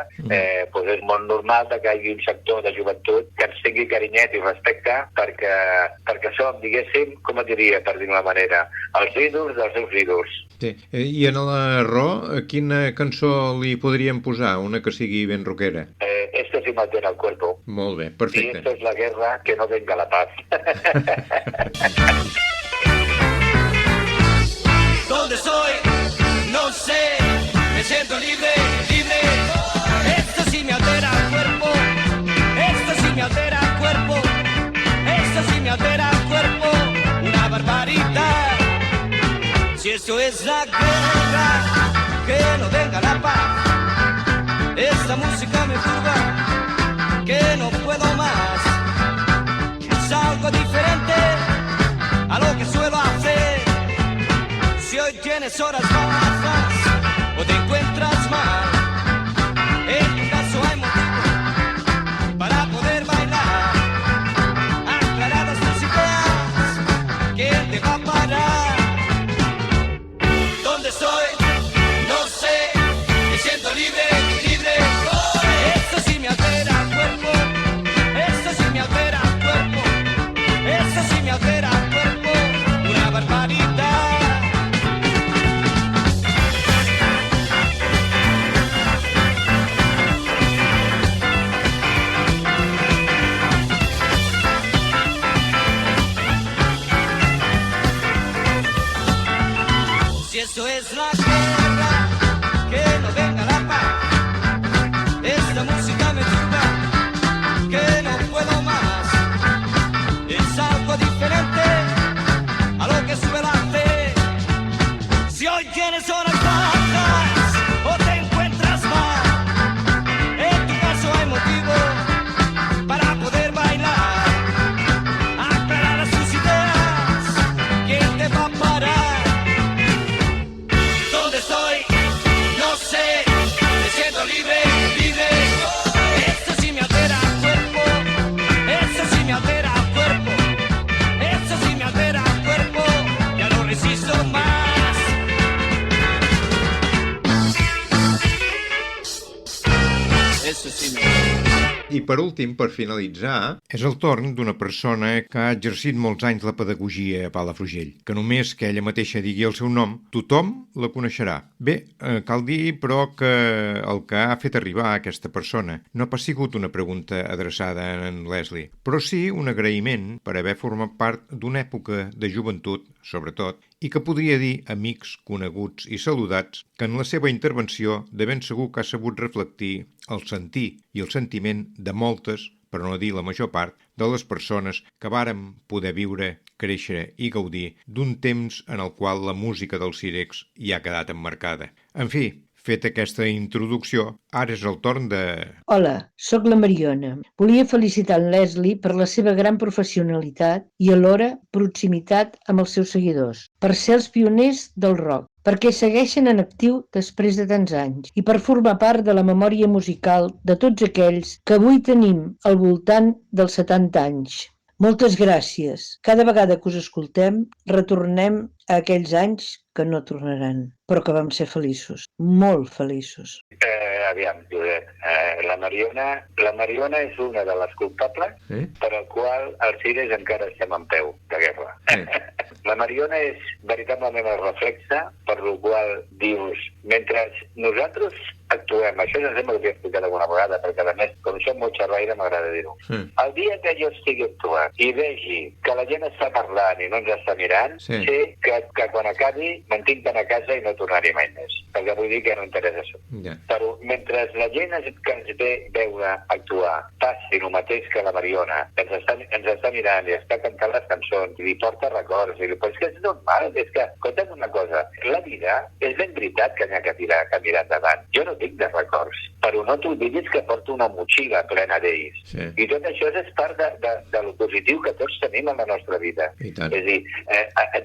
doncs és molt normal que hi hagi un sector de joventut que ens tingui carinyet i respecte perquè som, diguéssim, com et diria, per dir-ho d'una manera, els ídols dels seus ídols. Sí. I en la Ro, quina cançó li podríem posar? Una que sigui ben rockera. Esto sí me altera el cuerpo. Molt bé, perfecte. Y esto es la guerra, que no venga la paz. ¿Dónde estoy? No sé, me siento libre, libre. Esto sí me altera el cuerpo, esto sí me altera el cuerpo, esto sí me altera el cuerpo, una barbaridad. Si esto es la guerra, que no venga la paz. Esta música me turba, que no puedo más. Es algo diferente a lo que suelo hacer. Si hoy tienes horas bajas o te encuentras mal, en tu caso hay motivo para poder bailar. Aclaradas tus ideas, ¿quién te va a parar? ¿Dónde estoy? No sé, me siento libre, libre. Esto sí me altera el cuerpo, esto sí me altera el cuerpo, esto sí me altera el cuerpo, una barbaridad. Si eso es la guerra, que no venga la paz. Esta música me turba, que no puedo más. Es algo diferente a lo que suelo hacer. Si hoy tienes horas bajas o te encuentras mal, en tu caso hay motivo para poder bailar. Aclarar sus ideas, ¿quién te va a parar? ¿Dónde estoy? No sé, me siento libre, libre. Esto sí me altera el cuerpo, esto sí me altera el cuerpo, esto sí me altera el cuerpo, ya no resisto más. Esto sí me altera. I per últim, per finalitzar, és el torn d'una persona que ha exercit molts anys la pedagogia a Palafrugell, que només que ella mateixa digui el seu nom, tothom la coneixerà. Bé, cal dir, però, que el que ha fet arribar a aquesta persona no ha pas sigut una pregunta adreçada a en Leslie, però sí un agraïment per haver format part d'una època de joventut, sobretot, i que podria dir amics, coneguts i saludats, que en la seva intervenció de ben segur que ha sabut reflectir el sentir i el sentiment de moltes, per no dir la major part, de les persones que vàrem poder viure, créixer i gaudir d'un temps en el qual la música dels Cirecs hi ha quedat emmarcada. En fi, feta aquesta introducció, ara és el torn de... Hola, sóc la Mariona. Volia felicitar en Leslie per la seva gran professionalitat i alhora proximitat amb els seus seguidors, per ser els pioners del rock, perquè segueixen en actiu després de tants anys i per formar part de la memòria musical de tots aquells que avui tenim al voltant dels 70 anys. Moltes gràcies. Cada vegada que us escoltem, retornem a aquells anys que no tornaran, però que vam ser feliços, molt feliços. Aviam, Josep, la Mariona és una de les culpables per al qual els Cirecs encara estem en peu de guerra. La Mariona és veritablement el reflexe per el qual dius, mentre nosaltres actuem, això ja sembla que t'he explicat alguna vegada, perquè a més, com som molt xerraire, m'agrada dir-ho. El dia que jo estigui actuant i vegi que la gent està parlant i no ens està mirant, sé que quan acabi me'n tinc d'anar a casa i no tornaré mai més, perquè vull dir que no interessa això. Però mentre la gent que ens ve veure actuar passi el mateix que la Mariona, ens està mirant i està cantant les cançons i li porta records, i però és que és normal, és que, escolta'm una cosa, la vida és ben veritat que n'hi ha que mirar endavant. Jo no tinc de records, però no t'oblidis que porto una motxilla plena d'ells. I tot això és part de lo positiu que tots tenim en la nostra vida. És a dir,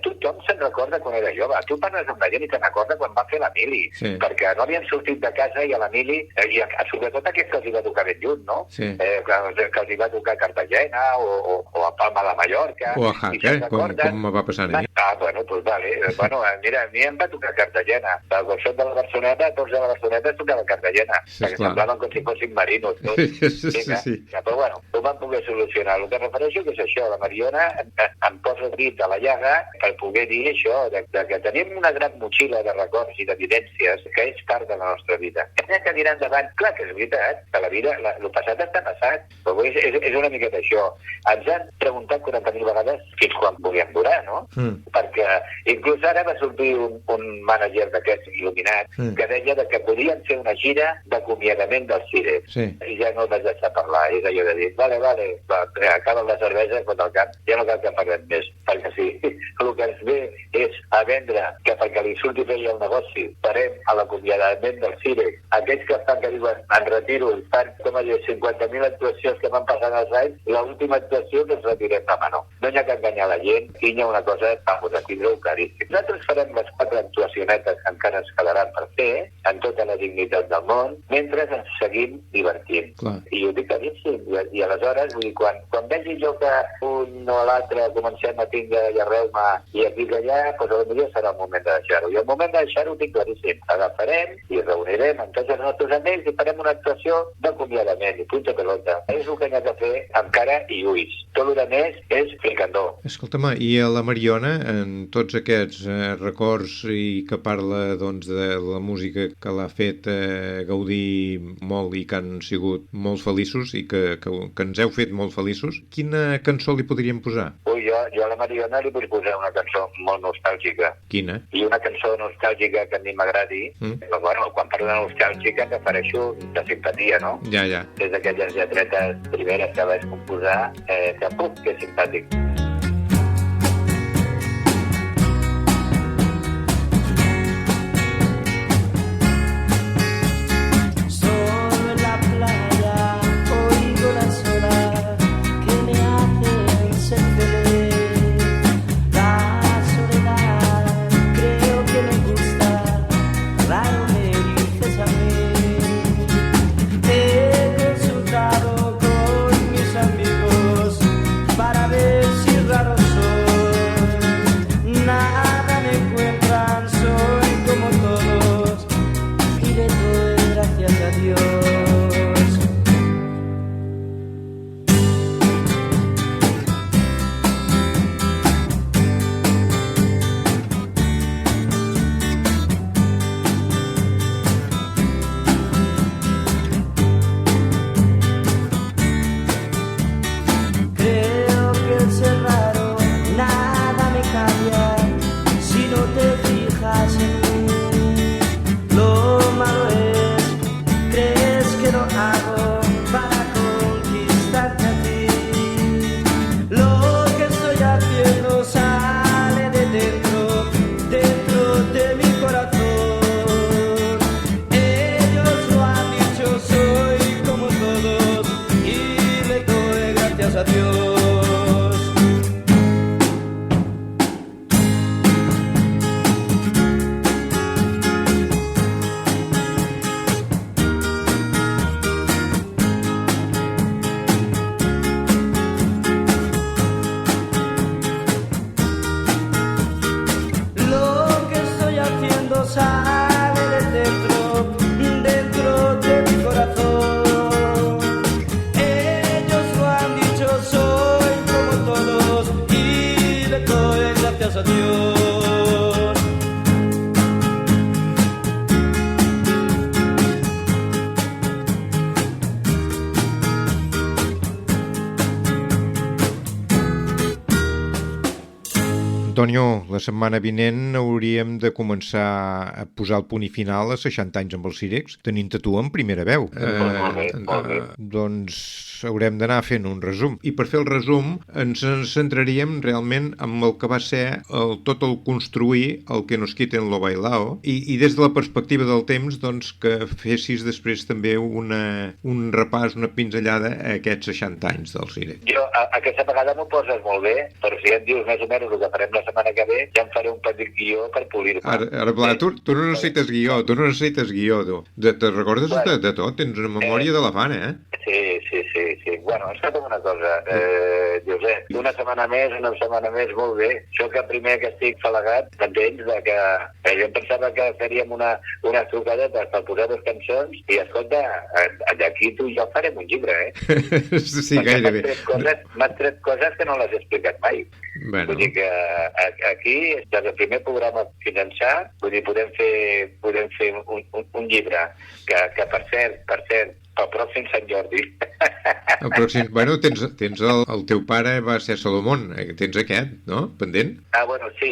tothom se'n recorda quan era jove. Tu parles amb la gent i te'n recorda quan va fer la mili, perquè no havien sortit de casa i a la mili, i sobretot aquests que els hi va tocar ben lluny, no? Que els hi va tocar a Cartagena o a Palma de Mallorca. O a Jaca, com me va passar a mi. Bueno, doncs vale. Bueno, mira, a mi em va tocar a Cartagena. Quan soc de la Barceloneta, tots de la Barceloneta tocava a Cartagena, perquè semblaven com si fossin marinos. Però bueno, ho vam poder solucionar. El que refereixo que és això, la Mariona em posa el dit a la llaga per poder dir això, que tenim una gran motxilla de records i d'evidències que és part de la nostra vida. Hem de mirar endavant. Clar que és veritat, que la vida, el passat està passat, però és una miqueta això. Ens han preguntat 40.000 vegades fins quan volíem durar, no? Perquè inclús ara va sortir un mànager d'aquests il·luminat que deia que podien fer una gira d'acomiadament dels Cirecs. I ja no vaig deixar parlar. És allò de dir, vale, acaben les cerveses, però al cap ja no cal que parlem més. Perquè si el que ens ve és a vendre que perquè li surti bé el negoci farem a l'acomiadament dels Cirecs, aquells que estan que diuen en retiro i fan com allò 50.000 actuacions que van passant els anys, l'última actuació que ens retirem la mano. No hi ha que enganyar la gent, i hi ha una cosa, vamos, a tindre-ho claríssim. Nosaltres farem les 4 actuacionetes que encara ens quedaran per fer, en tota la dignitat del món, mentre ens seguim divertint. I ho dic claríssim. I aleshores, vull dir, quan vegi jo que un o l'altre comencem a tindre reuma i aquí que allà, doncs potser serà el moment de deixar-ho. I el moment de deixar-ho ho tinc claríssim. Agafarem i reunirem amb tots els nostres amics i farem una actuació d'acomiadament i punta pelota. És el que hem de fer amb cara i ulls. Tot el més és fricandó. Escolta'm, i a la Mariona, en tots aquests records i que parla doncs, de la música que l'ha fet gaudir molt i que han sigut molt feliços i que ens heu fet molt feliços, quina cançó li podríem posar? Jo a la Mariona li vull posar una cançó molt nostàlgica. Quina? I una cançó nostàlgica que a mi m'agradi, però bueno, quan parlo de nostàlgica refereixo de simpatia, no? Ja. Des d'aquelles lletretes primeres que vaig composar, que és simpàtic. He consultado con mis amigos para ver si Antonio, la setmana vinent hauríem de començar a posar el punt i final a 60 anys amb els Cirex, tenint-te tu en primera veu. Molt bé. Doncs haurem d'anar fent un resum. I per fer el resum ens centraríem realment amb el que va ser tot el construir el que nos quiten lo bailao i des de la perspectiva del temps doncs, que fessis després també un repàs, una pinzellada a aquests 60 anys del Cirex. Jo aquesta vegada m'ho poses molt bé, però si em dius més o menys el que farem la setmana que ve, ja em faré un petit guió per polir-me. Ara, Bla, tu no necessites guió, tu. Te recordes de tot? Tens una memòria d'elefant, eh? Sí. Bueno, escolta'm una cosa, Josep, una setmana més, molt bé. Jo que primer que estic falagat, m'entens, que jo em pensava que faríem una trucadeta per posar dues cançons i, escolta, d'aquí tu i jo farem un llibre, eh? Sí, gairebé. M'has tret coses que no les he explicat mai. Bueno. Vull dir que aquí, des del primer programa fins ençà, vull dir, podem fer un llibre que per cert, el pròxim Sant Jordi. El pròxim, bueno, tens el teu pare va ser Salomón, tens aquest, no? Pendent? Bueno, sí.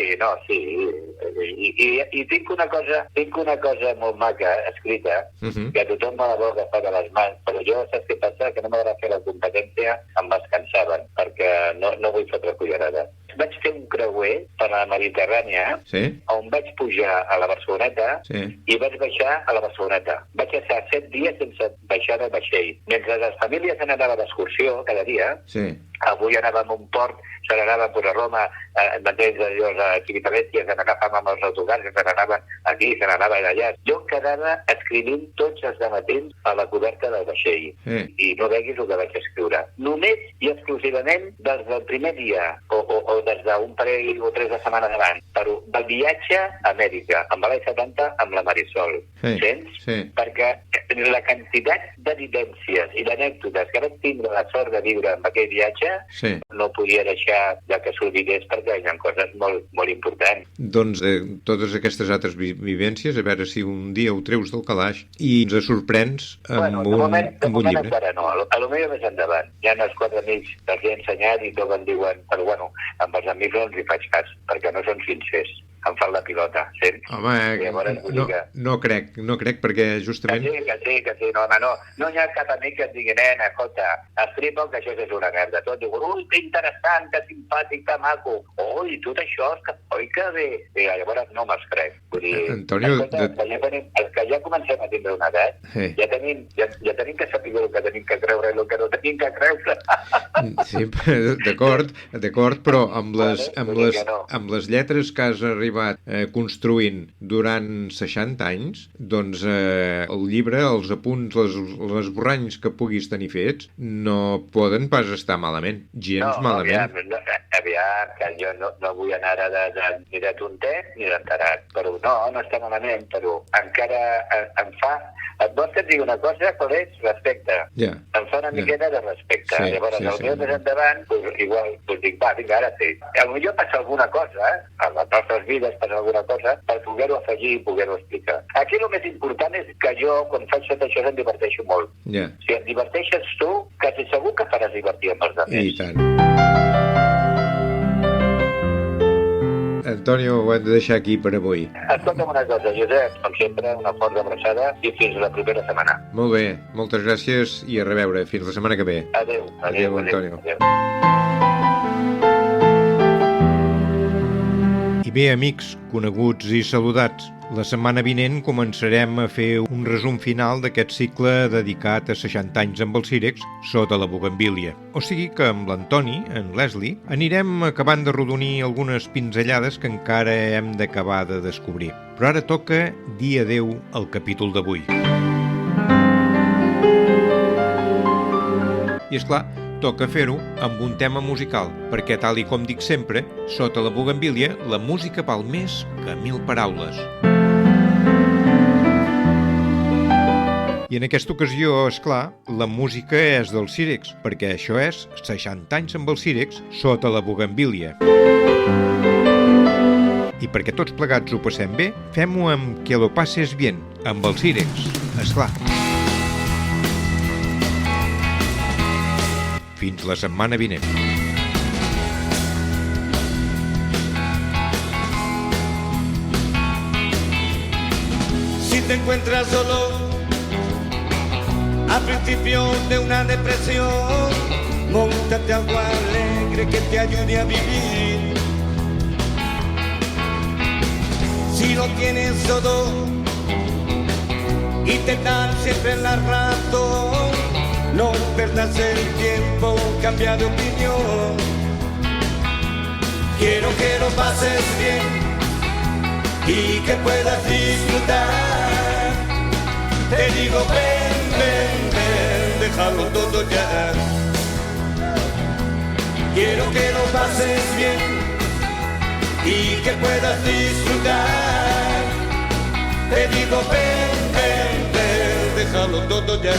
I tinc una cosa molt maca escrita, que tothom me la vol agafar de les mans, però jo saps què passa? Que no m'agrada fer la competència amb els que en saben, perquè no vull fotre cullerada. Vaig fer un creuer per la Mediterrània, on vaig pujar a la Barceloneta i vaig baixar a la Barceloneta. Vaig estar 7 dies sense baixar del vaixell. Mentre les famílies anaven d'excursió cada dia, avui anàvem a un port, se n'anava a Roma, mateix a Civitavecchia, se n'agafàvem amb els autocars, se n'anava aquí, se n'anava allà. Jo em quedava escrivint tots els dematins a la coberta del vaixell. I no veguis el que vaig escriure. Només i exclusivament des del primer dia, o des d'un parell o 3 de setmanes abans, però del viatge a Amèrica, amb l'any 70, amb la Marisol. Sents? Perquè la quantitat de vivències i d'anècdotes que vaig tindre la sort de viure amb aquell viatge no podia deixar que s'oblidés perquè hi ha coses molt, molt importants. Doncs totes aquestes altres vivències, a veure si un dia ho treus del calaix i ens sorprens amb un llibre. De moment encara no, a lo millor més endavant. Hi ha els 4 amics que els he ensenyat i tots em diuen, però bueno, amb els amics no els hi faig cas, perquè no són sincers. Em fan la pilota, sents? Home, no crec, perquè justament... Que sí, no hi ha cap amic que et digui, nena, escolta, estripa que això és una merda. Tots diuen, ui, que interessant, que simpàtic, que maco. Ui, tot això, oi que bé. I llavors no me'ls crec. Vull dir, Antonio... Els que ja comencem a tindre una edat, ja tenim que saber el que tenim que creure i el que no tenim que creure. Sí, d'acord, però amb les lletres que has arribat construint durant 60 anys, doncs el llibre, els apunts, les esborranys que puguis tenir fets, no poden pas estar malament, malament. Aviam, que jo no vull anar ara ni de tontet ni d'enterat, però no està malament, però encara em fa... Et vols que et digui una cosa, qual és? Respecte. Em fa una miqueta de respecte. Llavors, el meu més endavant, igual, dic, va, vinga, ara sí. Potser passa alguna cosa, en les nostres vides passa alguna cosa, per poder-ho afegir i poder-ho explicar. Aquí el més important és que jo, quan faig tot això, em diverteixo molt. Si et diverteixes tu, quasi segur que faràs divertir amb els altres. I tant. Antonio, ho hem de deixar aquí per avui. Escolta'm una cosa, Josep, com sempre, una forta abraçada i fins la propera setmana. Molt bé, moltes gràcies i a reveure. Fins la setmana que ve. Adéu, Antonio. Adéu. I bé, amics, coneguts i saludats, la setmana vinent començarem a fer un resum final d'aquest cicle dedicat a 60 anys amb els Cirex sota la bugambilia. O sigui que amb l'Antoni, en Leslie, anirem acabant de rodonir algunes pinzellades que encara hem d'acabar de descobrir. Però ara toca dir adeu al capítol d'avui. I esclar, toca fer-ho amb un tema musical, perquè tal i com dic sempre, sota la bugambilia, la música val més que 1000 paraules. I en aquesta ocasió, esclar, la música és dels Cirex, perquè això és 60 anys amb els Cirex sota la bugambilia. I perquè tots plegats ho passem bé, fem-ho amb Que lo pases bien, amb els Cirex, esclar. Fins la setmana vinent. te encuentras solo a principio de una depresión, móntate algo alegre que te ayude a vivir. Si lo tienes todo y te dan siempre la razón, no perdas el tiempo, cambia de opinión. Quiero que lo pases bien y que puedas disfrutar. Te digo ven, ven, ven, déjalo todo ya. Quiero que lo pases bien y que puedas disfrutar. Te digo ven, ven, ven, déjalo todo ya.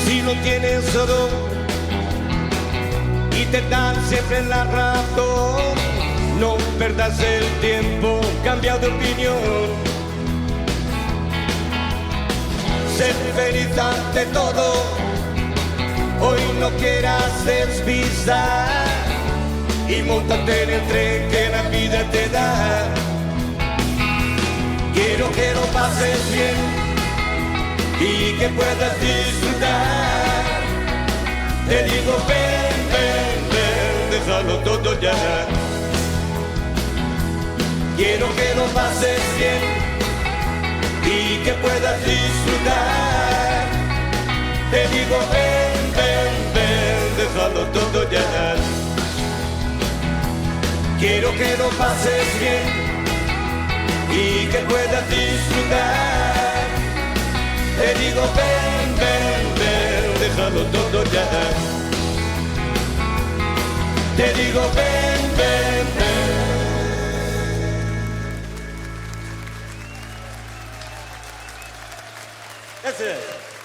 Si lo tienes todo y te dan siempre la razón, no perdas el tiempo, cambia de opinión. Sé feliz ante todo, hoy no quieras despistar y móntate en el tren que la vida te da. Quiero que lo pases bien y que puedas disfrutar. Te digo ven, ven, ven, déjalo todo ya. Quiero que lo pases bien y que puedas disfrutar. Te digo ven, ven, ven, déjalo todo ya. Quiero que lo pases bien y que puedas disfrutar. Te digo ven, ven, ven, déjalo todo ya. Te digo ven, ven, ven. That's it.